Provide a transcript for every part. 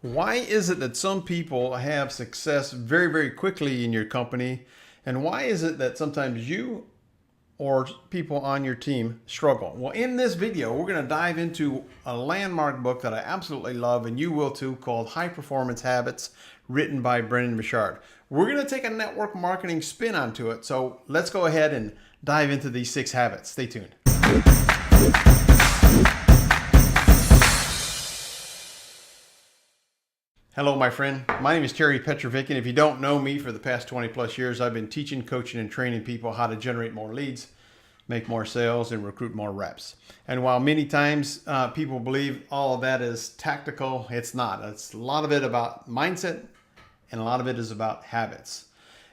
Why is it that some people have success very, very quickly in your company? And why is it that sometimes you or people on your team struggle? Well, in this video, we're going to dive into a landmark book that I absolutely love, and you will too, called High Performance Habits, written by Brendon Burchard. We're going to take a network marketing spin onto it. So let's go ahead and dive into these 6 habits. Stay tuned. Hello, my friend. My name is Petrovick, and if you don't know me, for the past 20 plus years, I've been teaching, coaching, and training people how to generate more leads, make more sales, and recruit more reps. And while many times people believe all of that is tactical, it's not. It's a lot of it about mindset, and a lot of it is about habits.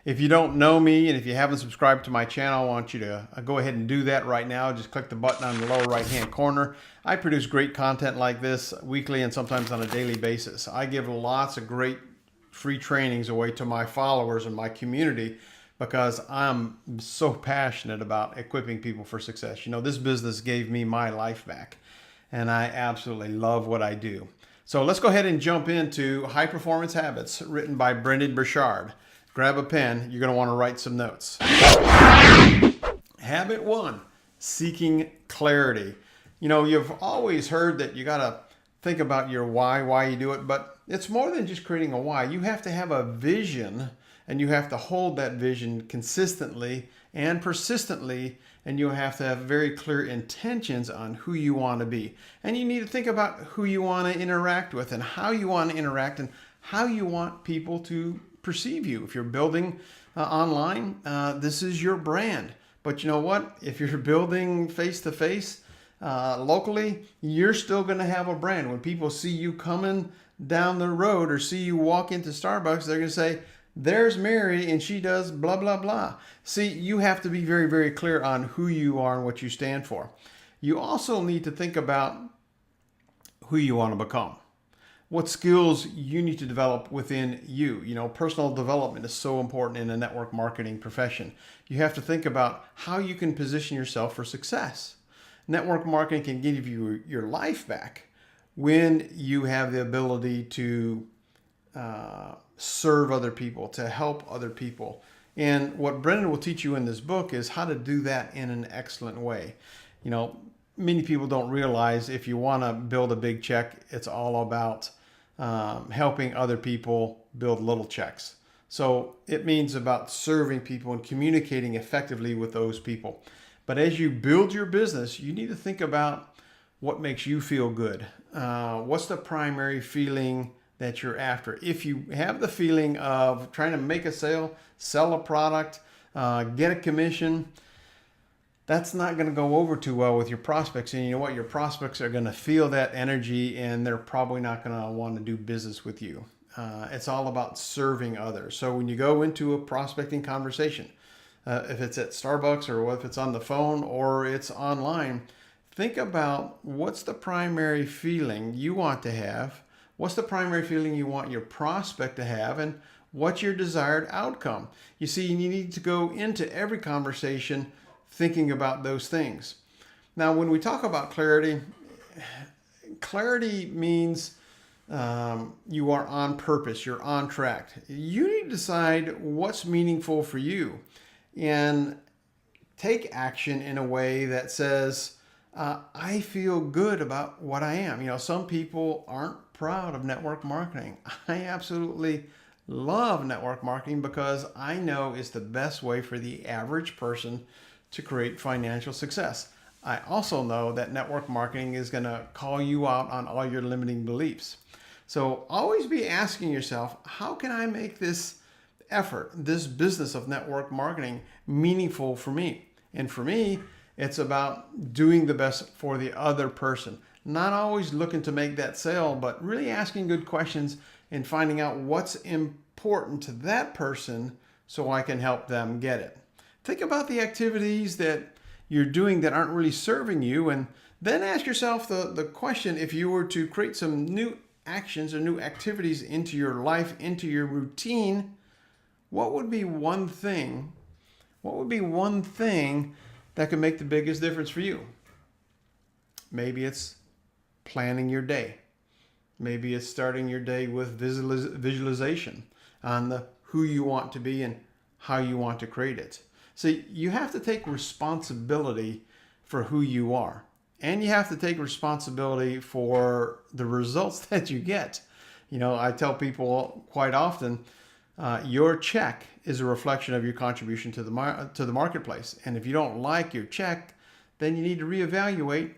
If you don't know me, and if you haven't subscribed to my channel, I want you to go ahead and do that right now. Just click the button on the lower right-hand corner. I produce great content like this weekly and sometimes on a daily basis. I give lots of great free trainings away to my followers and my community because I'm so passionate about equipping people for success. You know, this business gave me my life back, and I absolutely love what I do. So let's go ahead and jump into High Performance Habits, written by Brendon Burchard. Grab a pen. You're going to want to write some notes. Habit 1, seeking clarity. You know, you've always heard that you got to think about your why you do it, but it's more than just creating a why. You have to have a vision, and you have to hold that vision consistently and persistently, and you have to have very clear intentions on who you want to be. And you need to think about who you want to interact with and how you want to interact and how you want people to perceive you. If you're building online, this is your brand. But you know what? If you're building face-to-face locally, you're still going to have a brand. When people see you coming down the road or see you walk into Starbucks, they're going to say, there's Mary and she does blah, blah, blah. See, you have to be very, very clear on who you are and what you stand for. You also need to think about who you want to become. What skills you need to develop within you. You know, personal development is so important in a network marketing profession. You have to think about how you can position yourself for success. Network marketing can give you your life back when you have the ability to serve other people, to help other people. And what Brendon will teach you in this book is how to do that in an excellent way. You know, many people don't realize if you want to build a big check, it's all about helping other people build little checks. So it means about serving people and communicating effectively with those people. But as you build your business, you need to think about what makes you feel good. What's the primary feeling that you're after? If you have the feeling of trying to make a sale, sell a product, get a commission, that's not going to go over too well with your prospects. And you know what? Your prospects are going to feel that energy, and they're probably not going to want to do business with you. It's all about serving others. So when you go into a prospecting conversation, if it's at Starbucks or if it's on the phone or it's online, think about what's the primary feeling you want to have, what's the primary feeling you want your prospect to have, and what's your desired outcome. You see, you need to go into every conversation thinking about those things. Now, when we talk about clarity, clarity means you are on purpose, you're on track. You need to decide what's meaningful for you and take action in a way that says, I feel good about what I am. You know, some people aren't proud of network marketing. I absolutely love network marketing because I know it's the best way for the average person to create financial success. I also know that network marketing is going to call you out on all your limiting beliefs. So always be asking yourself, how can I make this effort, this business of network marketing, meaningful for me? And for me, it's about doing the best for the other person. Not always looking to make that sale, but really asking good questions and finding out what's important to that person so I can help them get it. Think about the activities that you're doing that aren't really serving you, and then ask yourself the question, if you were to create some new actions or new activities into your life, into your routine, what would be one thing that could make the biggest difference for you? Maybe it's planning your day. Maybe it's starting your day with visualization on the who you want to be and how you want to create it. So you have to take responsibility for who you are. And you have to take responsibility for the results that you get. You know, I tell people quite often, your check is a reflection of your contribution to the marketplace. And if you don't like your check, then you need to reevaluate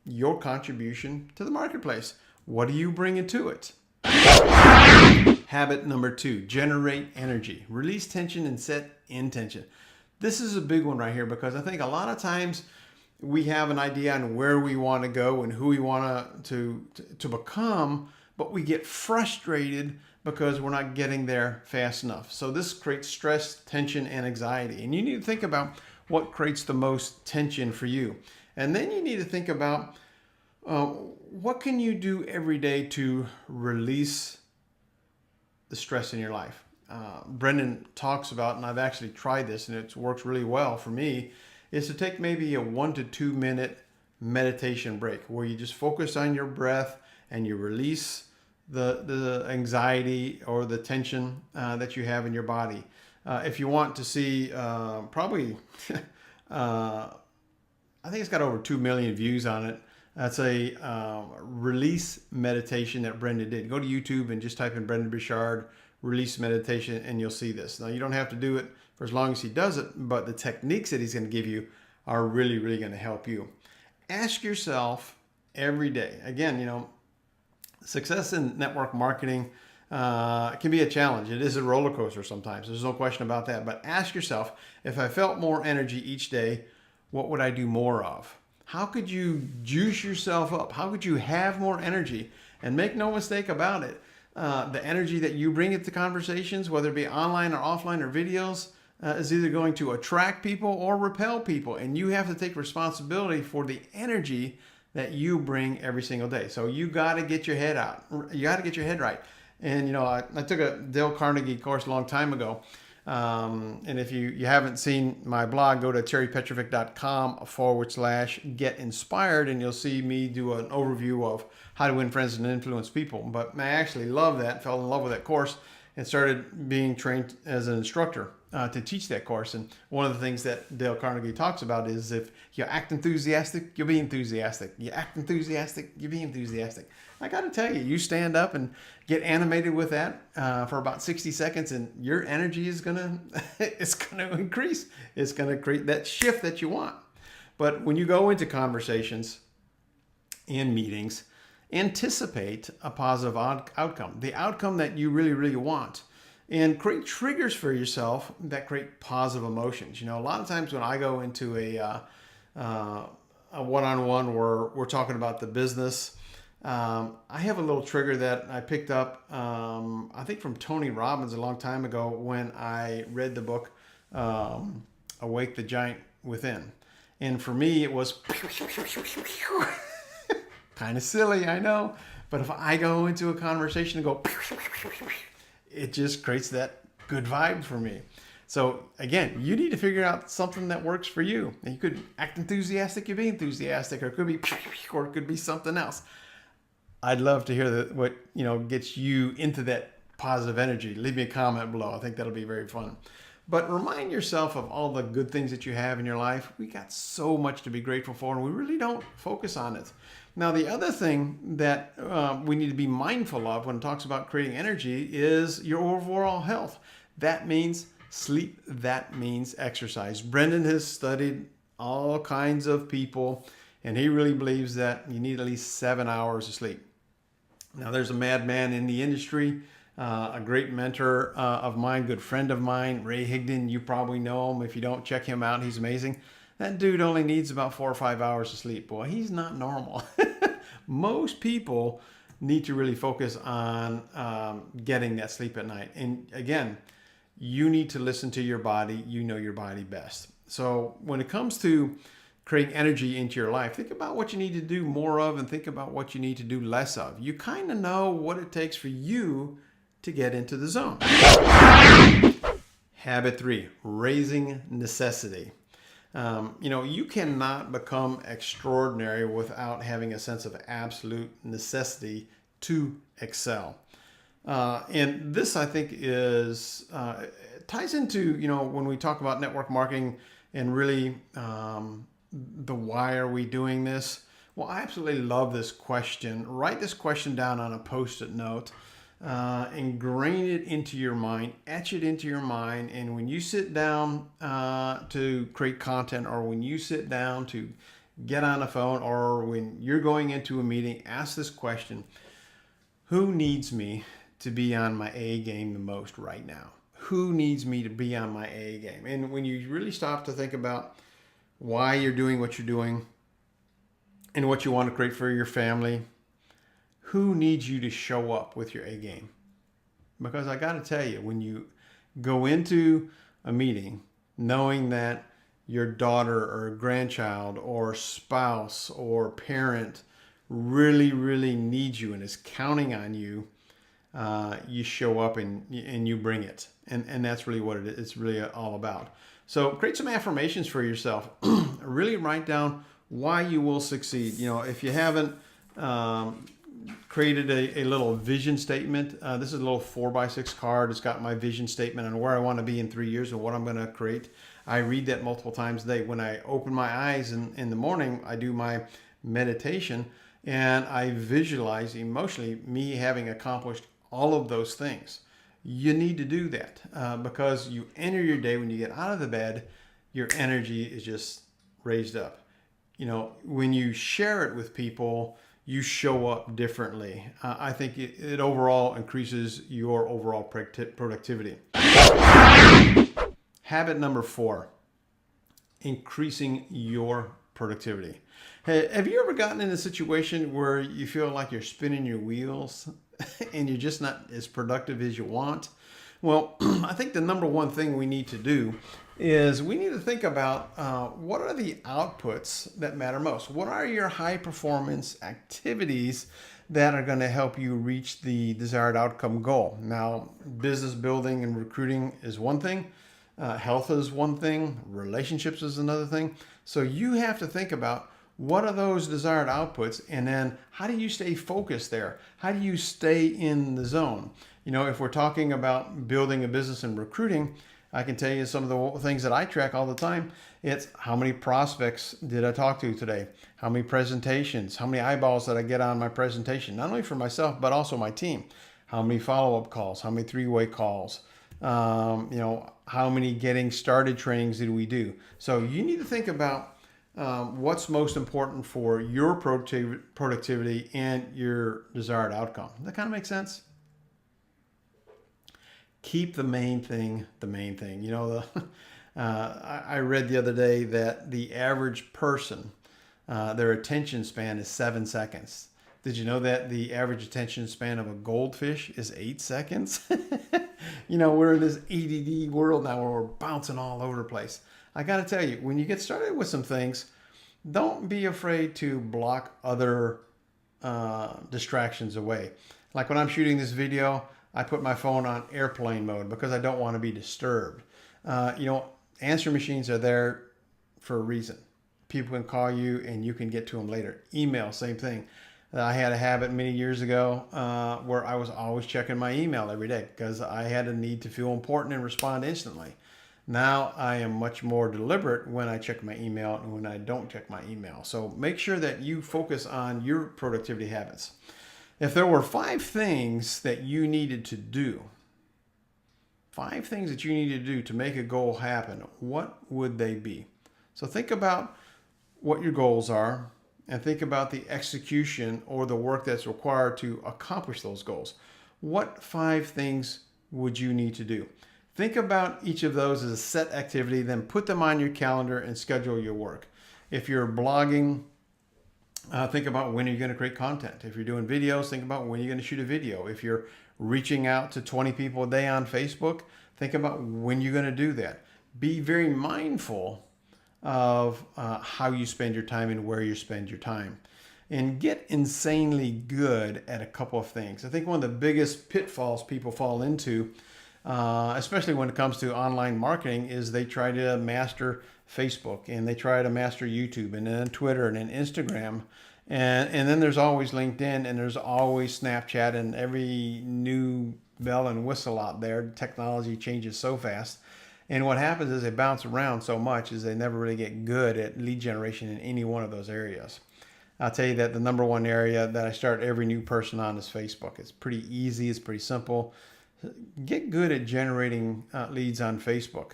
your contribution to the marketplace. What are you bringing to it? Habit number 2, generate energy. Release tension and set intention. This is a big one right here because I think a lot of times we have an idea on where we want to go and who we want to become, but we get frustrated because we're not getting there fast enough. So this creates stress, tension, and anxiety. And you need to think about what creates the most tension for you. And then you need to think about what can you do every day to release the stress in your life. Brendon talks about, and I've actually tried this and it works really well for me, is to take maybe a 1 to 2 minute meditation break where you just focus on your breath and you release the anxiety or the tension that you have in your body. If you want to see probably, I think it's got over 2 million views on it. That's a release meditation that Brendon did. Go to YouTube and just type in Brendon Burchard release meditation and you'll see this. Now you don't have to do it for as long as he does it, but the techniques that he's going to give you are really, really going to help you. Ask yourself every day. Again, you know, success in network marketing can be a challenge. It is a roller coaster sometimes. There's no question about that. But ask yourself, if I felt more energy each day, what would I do more of? How could you juice yourself up? How could you have more energy? And make no mistake about it, the energy that you bring into conversations, whether it be online or offline or videos, is either going to attract people or repel people. And you have to take responsibility for the energy that you bring every single day. So you got to get your head out. You got to get your head right. And, you know, I took a Dale Carnegie course a long time ago. And if you haven't seen my blog, go to terrypetrovick.com/get inspired, and you'll see me do an overview of how to win friends and influence people. But I actually love that, fell in love with that course, and started being trained as an instructor to teach that course. And one of the things that Dale Carnegie talks about is if you act enthusiastic, you'll be enthusiastic. You act enthusiastic, you'll be enthusiastic. I got to tell you, you stand up and get animated with that for about 60 seconds, and your energy is gonna it's gonna increase. It's gonna create that shift that you want. But when you go into conversations and meetings, anticipate a positive outcome, the outcome that you really, really want, and create triggers for yourself that create positive emotions. You know, a lot of times when I go into a one-on-one where we're talking about the business, I have a little trigger that I picked up, I think from Tony Robbins a long time ago when I read the book, Awake the Giant Within. And for me, it was kind of silly, I know. But if I go into a conversation and go, it just creates that good vibe for me. So again, you need to figure out something that works for you. And you could act enthusiastic, you be enthusiastic, or it could be something else. I'd love to hear what gets you into that positive energy. Leave me a comment below. I think that'll be very fun. But remind yourself of all the good things that you have in your life. We got so much to be grateful for, and we really don't focus on it. Now, the other thing that we need to be mindful of when it talks about creating energy is your overall health. That means sleep. That means exercise. Brendon has studied all kinds of people, and he really believes that you need at least 7 hours of sleep. Now, there's a madman in the industry, a great mentor of mine, good friend of mine, Ray Higdon. You probably know him. If you don't, check him out. He's amazing. That dude only needs about 4 or 5 hours of sleep. Boy, he's not normal. Most people need to really focus on getting that sleep at night. And again, you need to listen to your body. You know your body best. So when it comes to creating energy into your life, think about what you need to do more of and think about what you need to do less of. You kind of know what it takes for you to get into the zone. Habit 3, raising necessity. You cannot become extraordinary without having a sense of absolute necessity to excel. And this, I think, is ties into, when we talk about network marketing and really the why are we doing this? Well, I absolutely love this question. Write this question down on a Post-it note, ingrain it into your mind, etch it into your mind, and when you sit down to create content, or when you sit down to get on the phone, or when you're going into a meeting, ask this question: who needs me to be on my A game the most right now? Who needs me to be on my A game? And when you really stop to think about why you're doing what you're doing and what you want to create for your family, who needs you to show up with your A game? Because I got to tell you, when you go into a meeting knowing that your daughter or grandchild or spouse or parent really, really needs you and is counting on you, you show up and you bring it. And that's really what it's really all about. So create some affirmations for yourself. Really write down why you will succeed. If you haven't created a little vision statement, this is a little 4x6 card. It's got my vision statement on where I want to be in 3 years and what I'm going to create. I read that multiple times a day. When I open my eyes in the morning, I do my meditation and I visualize emotionally me having accomplished all of those things. You need to do that because you enter your day, when you get out of the bed, your energy is just raised up. When you share it with people, you show up differently. I think it overall increases your overall productivity. Habit number 4, increasing your productivity. Hey, have you ever gotten in a situation where you feel like you're spinning your wheels and you're just not as productive as you want? Well, I think the number one thing we need to do is we need to think about what are the outputs that matter most? What are your high performance activities that are going to help you reach the desired outcome goal? Now, business building and recruiting is one thing. Health is one thing. Relationships is another thing. So you have to think about what are those desired outputs, and then how do you stay focused there? How do you stay in the zone? If we're talking about building a business and recruiting, I can tell you some of the things that I track all the time. It's how many prospects did I talk to today? How many presentations? How many eyeballs did I get on my presentation? Not only for myself, but also my team. How many follow-up calls? How many three-way calls? How many getting started trainings did we do? So you need to think about what's most important for your productivity and your desired outcome. Does that kind of make sense? Keep the main thing the main thing. I read the other day that the average person, their attention span is 7 seconds. Did you know that the average attention span of a goldfish is 8 seconds? We're in this ADD world now where we're bouncing all over the place. I got to tell you, when you get started with some things, don't be afraid to block other distractions away. Like when I'm shooting this video, I put my phone on airplane mode because I don't want to be disturbed. Answer machines are there for a reason. People can call you and you can get to them later. Email, same thing. I had a habit many years ago where I was always checking my email every day because I had a need to feel important and respond instantly. Now I am much more deliberate when I check my email and when I don't check my email. So make sure that you focus on your productivity habits. If there were 5 things that you needed to do, 5 things that you needed to do to make a goal happen, what would they be? So think about what your goals are and think about the execution or the work that's required to accomplish those goals. What 5 things would you need to do? Think about each of those as a set activity, then put them on your calendar and schedule your work. If you're blogging, think about when you're going to create content. If you're doing videos, think about when you're going to shoot a video. If you're reaching out to 20 people a day on Facebook, think about when you're going to do that. Be very mindful of how you spend your time and where you spend your time. And get insanely good at a couple of things. I think one of the biggest pitfalls people fall into, especially when it comes to online marketing, is they try to master Facebook and they try to master YouTube and then Twitter and then Instagram. And then there's always LinkedIn, and there's always Snapchat, and every new bell and whistle out there. Technology changes so fast. And what happens is they bounce around so much is they never really get good at lead generation in any one of those areas. I'll tell you that the number one area that I start every new person on is Facebook. It's pretty easy. It's pretty simple. Get good at generating leads on Facebook.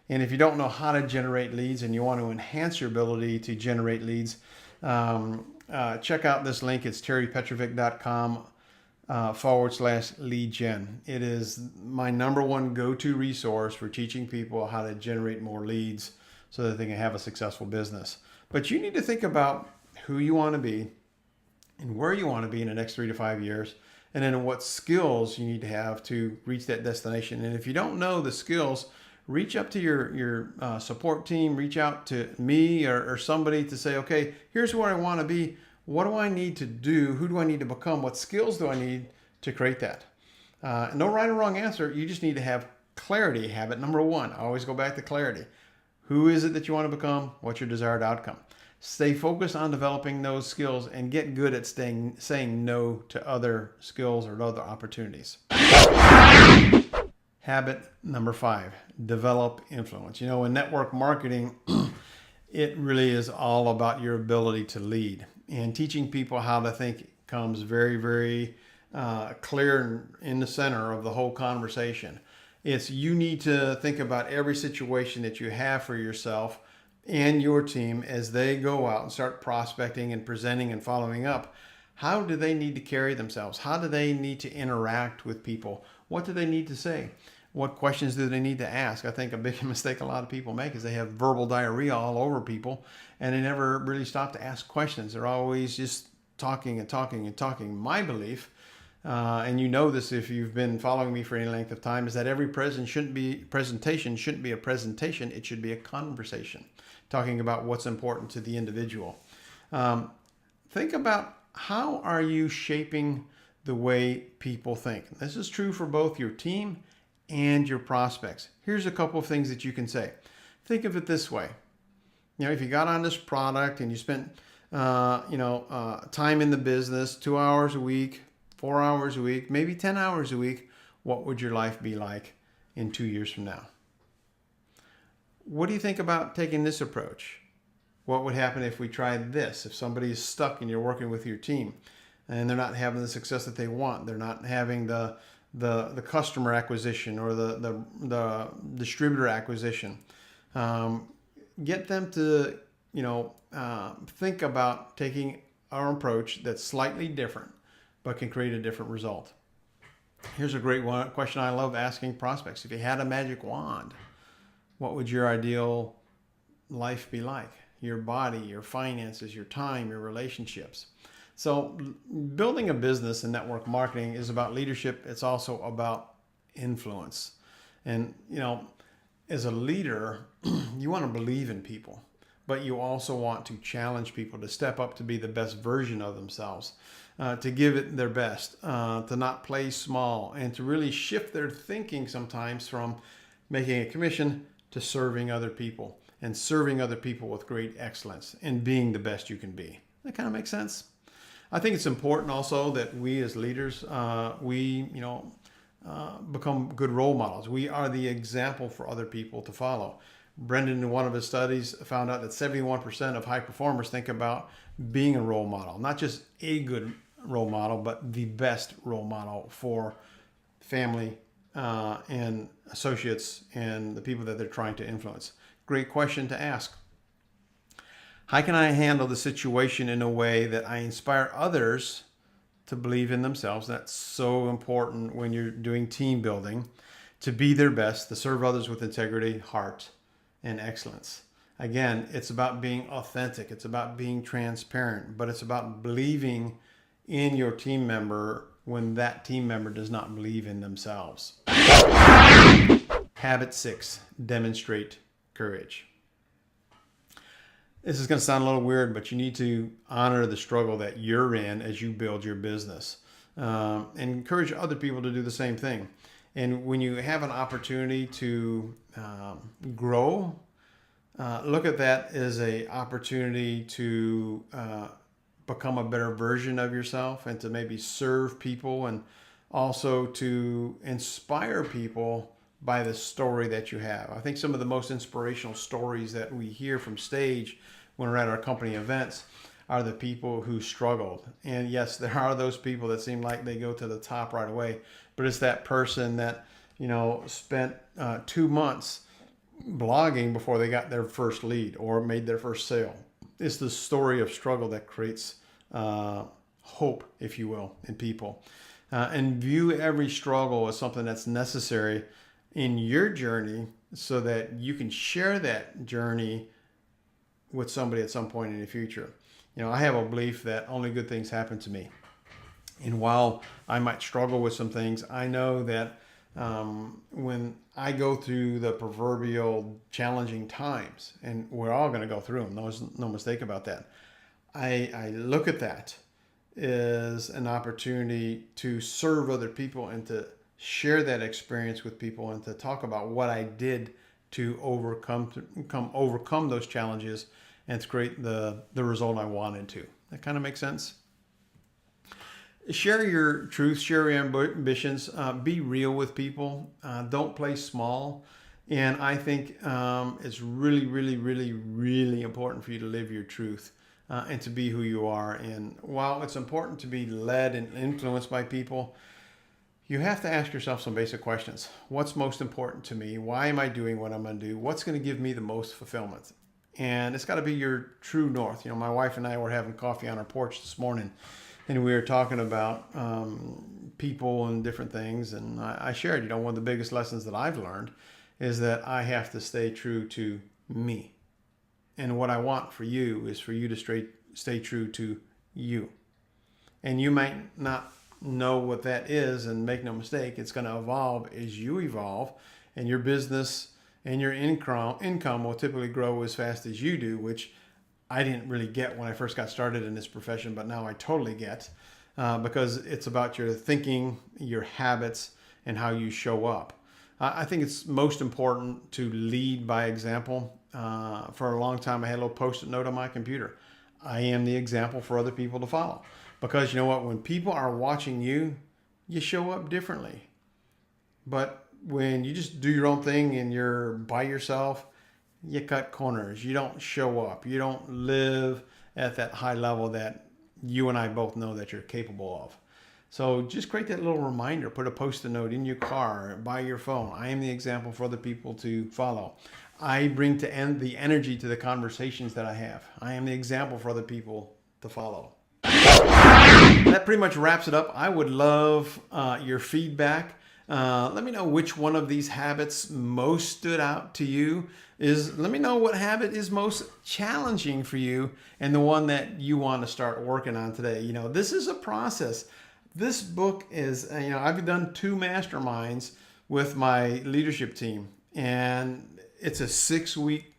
And if you don't know how to generate leads and you want to enhance your ability to generate leads, check out this link. It's terrypetrovick.com /lead gen. It is my number one go-to resource for teaching people how to generate more leads so that they can have a successful business. But you need to think about who you want to be and where you want to be in the next 3 to 5 years, and then what skills you need to have to reach that destination. And if you don't know the skills, reach up to your support team, reach out to me or somebody to say, okay, here's where I want to be. What do I need to do? Who do I need to become? What skills do I need to create that? No right or wrong answer. You just need to have clarity. Habit number one. I always go back to clarity. Who is it that you want to become? What's your desired outcome? Stay focused on developing those skills and get good at saying no to other skills or other opportunities. Habit number 5, develop influence. You know, in network marketing, it really is all about your ability to lead. And teaching people how to think comes very, very clear in the center of the whole conversation. It's you need to think about every situation that you have for yourself and your team as they go out and start prospecting and presenting and following up. How do they need to carry themselves? How do they need to interact with people? What do they need to say? What questions do they need to ask? I think a big mistake a lot of people make is they have verbal diarrhea all over people and they never really stop to ask questions. They're always just talking and talking and talking. My belief, and you know this if you've been following me for any length of time, is that every presentation shouldn't be a presentation. It should be a conversation, talking about what's important to the individual. Think about how are you shaping the way people think. This is true for both your team and your prospects. Here's a couple of things that you can say. Think of it this way. You know, if you got on this product and you spent, time in the business, 2 hours a week, 4 hours a week, maybe 10 hours a week, what would your life be like in 2 years from now? What do you think about taking this approach? What would happen if we tried this? If somebody is stuck and you're working with your team and they're not having the success that they want, they're not having the customer acquisition or the distributor acquisition, get them to think about taking our approach that's slightly different but can create a different result. Here's a great question I love asking prospects. If you had a magic wand, what would your ideal life be like? Your body, your finances, your time, your relationships. So building a business in network marketing is about leadership. It's also about influence. And, as a leader, you want to believe in people, but you also want to challenge people to step up to be the best version of themselves, to give it their best, to not play small, and to really shift their thinking sometimes from making a commission to serving other people and serving other people with great excellence and being the best you can be. That kind of makes sense. I think it's important also that we as leaders, become good role models. We are the example for other people to follow. Brendon, in one of his studies, found out that 71% of high performers think about being a role model, not just a good role model, but the best role model for family and associates and the people that they're trying to influence. Great question to ask. How can I handle the situation in a way that I inspire others to believe in themselves? That's so important when you're doing team building, to be their best, to serve others with integrity, heart, and excellence. Again, it's about being authentic. It's about being transparent, but it's about believing in your team member when that team member does not believe in themselves. Habit 6, demonstrate courage. This is going to sound a little weird, but you need to honor the struggle that you're in as you build your business, and encourage other people to do the same thing. And when you have an opportunity to grow, look at that as an opportunity to become a better version of yourself and to maybe serve people and also to inspire people by the story that you have. I think some of the most inspirational stories that we hear from stage when we're at our company events are the people who struggled. And yes, there are those people that seem like they go to the top right away, but it's that person that, spent 2 months blogging before they got their first lead or made their first sale. It's the story of struggle that creates hope, if you will, in people. And view every struggle as something that's necessary in your journey so that you can share that journey with somebody at some point in the future. I have a belief that only good things happen to me. And while I might struggle with some things, I know that when I go through the proverbial challenging times, and we're all going to go through them, no mistake about that, I look at that as an opportunity to serve other people and to share that experience with people and to talk about what I did to overcome those challenges and to create the result I wanted to. That kind of makes sense? Share your truth, share your ambitions, be real with people, don't play small. And I think it's really, really, really, really important for you to live your truth and to be who you are. And while it's important to be led and influenced by people, you have to ask yourself some basic questions. What's most important to me? Why am I doing what I'm going to do? What's going to give me the most fulfillment? And it's got to be your true north. My wife and I were having coffee on our porch this morning, and we were talking about people and different things. And I shared, one of the biggest lessons that I've learned is that I have to stay true to me. And what I want for you is for you to stay true to you. And you might not know what that is, and make no mistake, it's going to evolve as you evolve, and your business and your income will typically grow as fast as you do, which I didn't really get when I first got started in this profession, but now I totally get because it's about your thinking, your habits, and how you show up. I think it's most important to lead by example. For a long time, I had a little post-it note on my computer. I am the example for other people to follow. Because you know what? When people are watching you, you show up differently. But when you just do your own thing and you're by yourself, you cut corners. You don't show up. You don't live at that high level that you and I both know that you're capable of. So just create that little reminder. Put a post-it note in your car, by your phone. I am the example for other people to follow. I bring the energy to the conversations that I have. I am the example for other people to follow. That pretty much wraps it up. I would love your feedback. Let me know which one of these habits most stood out to you. Let me know what habit is most challenging for you and the one that you want to start working on today. This is a process. This book is, I've done 2 masterminds with my leadership team, and it's a 6-week,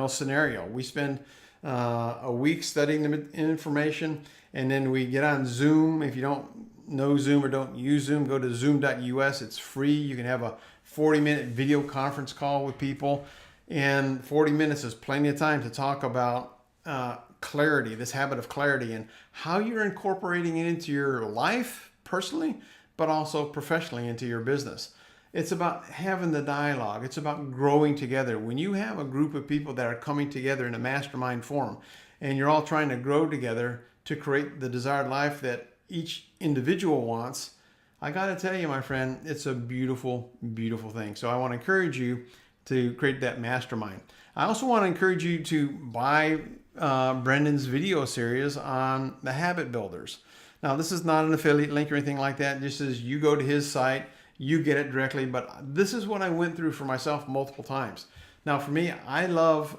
scenario. We spend a week studying the information, and then we get on Zoom. If you don't know Zoom or don't use Zoom, go to zoom.us. It's free. You can have a 40-minute video conference call with people, and 40 minutes is plenty of time to talk about clarity, this habit of clarity, and how you're incorporating it into your life personally, but also professionally into your business. It's about having the dialogue. It's about growing together. When you have a group of people that are coming together in a mastermind forum and you're all trying to grow together to create the desired life that each individual wants, I got to tell you, my friend, it's a beautiful, beautiful thing. So I want to encourage you to create that mastermind. I also want to encourage you to buy Brendon's video series on the habit builders. Now, this is not an affiliate link or anything like that. Just as you go to his site, you get it directly. But this is what I went through for myself multiple times. Now, for me, I love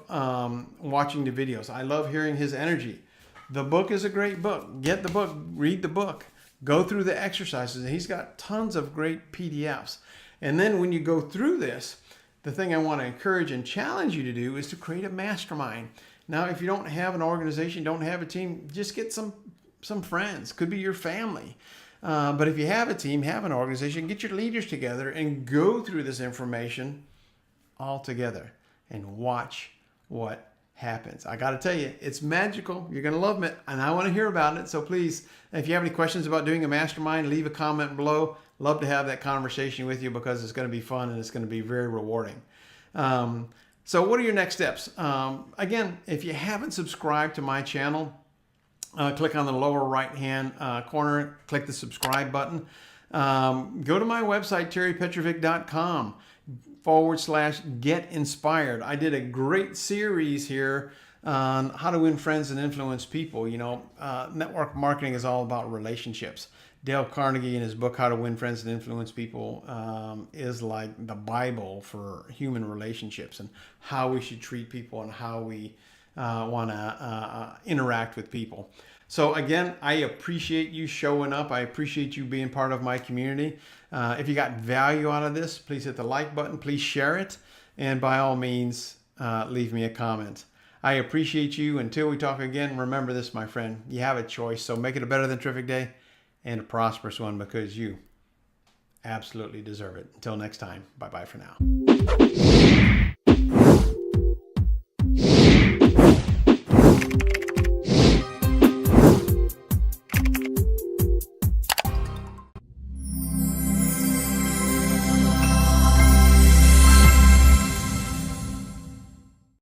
watching the videos. I love hearing his energy. The book is a great book. Get the book, read the book, go through the exercises. And he's got tons of great PDFs. And then when you go through this, the thing I want to encourage and challenge you to do is to create a mastermind. Now, if you don't have an organization, don't have a team, just get some friends. Could be your family. But if you have a team, have an organization, get your leaders together and go through this information all together and watch what happens. I got to tell you, it's magical. You're going to love it, and I want to hear about it. So please, if you have any questions about doing a mastermind, leave a comment below. Love to have that conversation with you because it's going to be fun and it's going to be very rewarding. So what are your next steps? Again, if you haven't subscribed to my channel, click on the lower right-hand corner, click the subscribe button. Go to my website, terrypetrovick.com/get inspired. I did a great series here on how to win friends and influence people. You know, network marketing is all about relationships. Dale Carnegie in his book, How to Win Friends and Influence People, is like the Bible for human relationships and how we should treat people and how we want to interact with people. So again, I appreciate you showing up. I appreciate you being part of my community. If you got value out of this, please hit the like button. Please share it. And by all means, leave me a comment. I appreciate you. Until we talk again, remember this, my friend. You have a choice. So make it a better than terrific day and a prosperous one because you absolutely deserve it. Until next time, bye-bye for now.